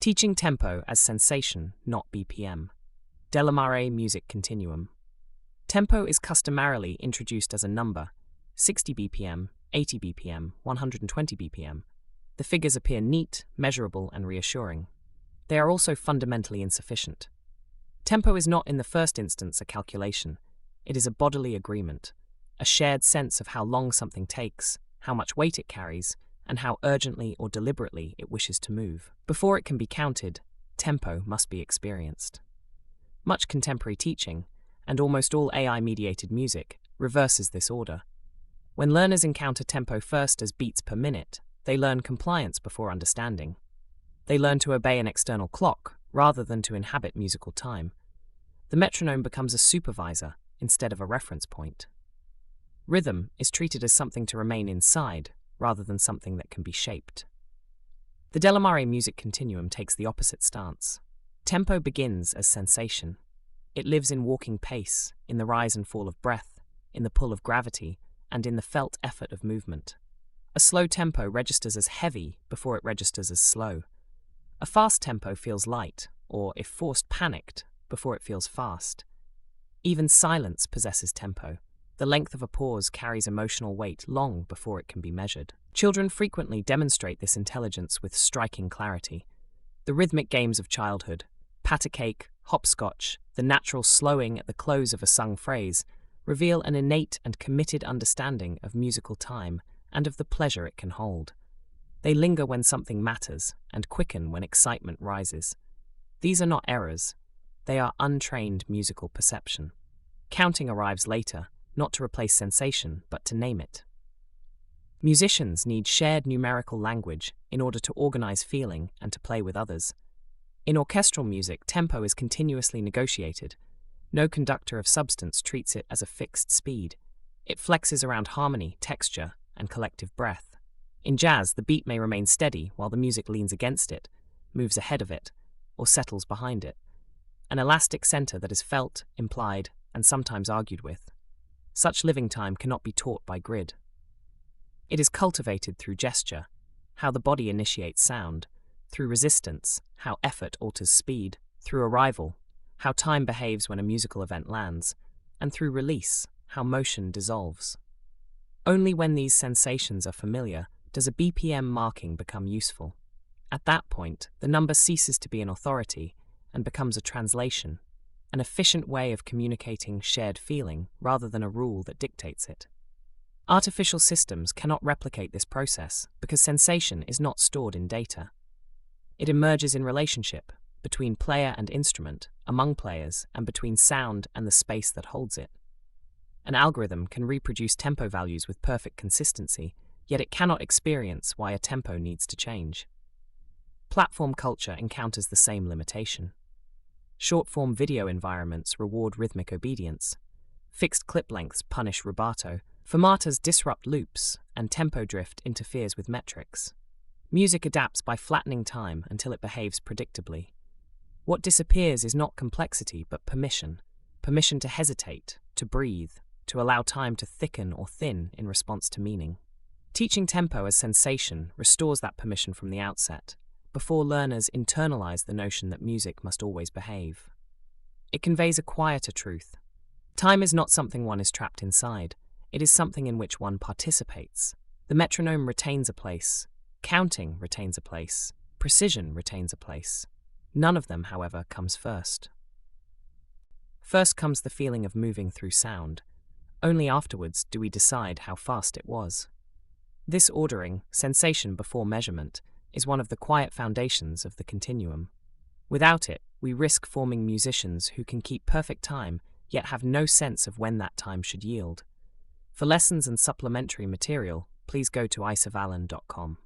Teaching tempo as sensation, not BPM. Maré Music Continuum. Tempo is customarily introduced as a number, 60 BPM, 80 BPM, 120 BPM. The figures appear neat, measurable, and reassuring. They are also fundamentally insufficient. Tempo is not in the first instance a calculation. It is a bodily agreement, a shared sense of how long something takes, how much weight it carries, and how urgently or deliberately it wishes to move. Before it can be counted, tempo must be experienced. Much contemporary teaching, and almost all AI-mediated music, reverses this order. When learners encounter tempo first as beats per minute, they learn compliance before understanding. They learn to obey an external clock, rather than to inhabit musical time. The metronome becomes a supervisor instead of a reference point. Rhythm is treated as something to remain inside, rather than something that can be shaped. The Maré Music Continuum takes the opposite stance. Tempo begins as sensation. It lives in walking pace, in the rise and fall of breath, in the pull of gravity, and in the felt effort of movement. A slow tempo registers as heavy before it registers as slow. A fast tempo feels light, or, if forced, panicked, before it feels fast. Even silence possesses tempo. The length of a pause carries emotional weight long before it can be measured. Children frequently demonstrate this intelligence with striking clarity. The rhythmic games of childhood, pat a cake, hopscotch, the natural slowing at the close of a sung phrase, reveal an innate and committed understanding of musical time and of the pleasure it can hold. They linger when something matters and quicken when excitement rises. These are not errors. They are untrained musical perception. Counting arrives later, not to replace sensation, but to name it. Musicians need shared numerical language in order to organize feeling and to play with others. In orchestral music, tempo is continuously negotiated. No conductor of substance treats it as a fixed speed. It flexes around harmony, texture, and collective breath. In jazz, the beat may remain steady while the music leans against it, moves ahead of it, or settles behind it. An elastic center that is felt, implied, and sometimes argued with. Such living time cannot be taught by grid. It is cultivated through gesture, how the body initiates sound, through resistance, how effort alters speed, through arrival, how time behaves when a musical event lands, and through release, how motion dissolves. Only when these sensations are familiar does a BPM marking become useful. At that point, the number ceases to be an authority and becomes a translation, an efficient way of communicating shared feeling rather than a rule that dictates it. Artificial systems cannot replicate this process because sensation is not stored in data. It emerges in relationship, between player and instrument, among players, and between sound and the space that holds it. An algorithm can reproduce tempo values with perfect consistency, yet it cannot experience why a tempo needs to change. Platform culture encounters the same limitation. Short-form video environments reward rhythmic obedience. Fixed clip lengths punish rubato. Fermatas disrupt loops, and tempo drift interferes with metrics. Music adapts by flattening time until it behaves predictably. What disappears is not complexity, but permission. Permission to hesitate, to breathe, to allow time to thicken or thin in response to meaning. Teaching tempo as sensation restores that permission from the outset, before learners internalize the notion that music must always behave. It conveys a quieter truth. Time is not something one is trapped inside. It is something in which one participates. The metronome retains a place. Counting retains a place. Precision retains a place. None of them, however, comes first. First comes the feeling of moving through sound. Only afterwards do we decide how fast it was. This ordering, sensation before measurement, is one of the quiet foundations of the continuum. Without it, we risk forming musicians who can keep perfect time, yet have no sense of when that time should yield. For lessons and supplementary material, please go to iServalan.com.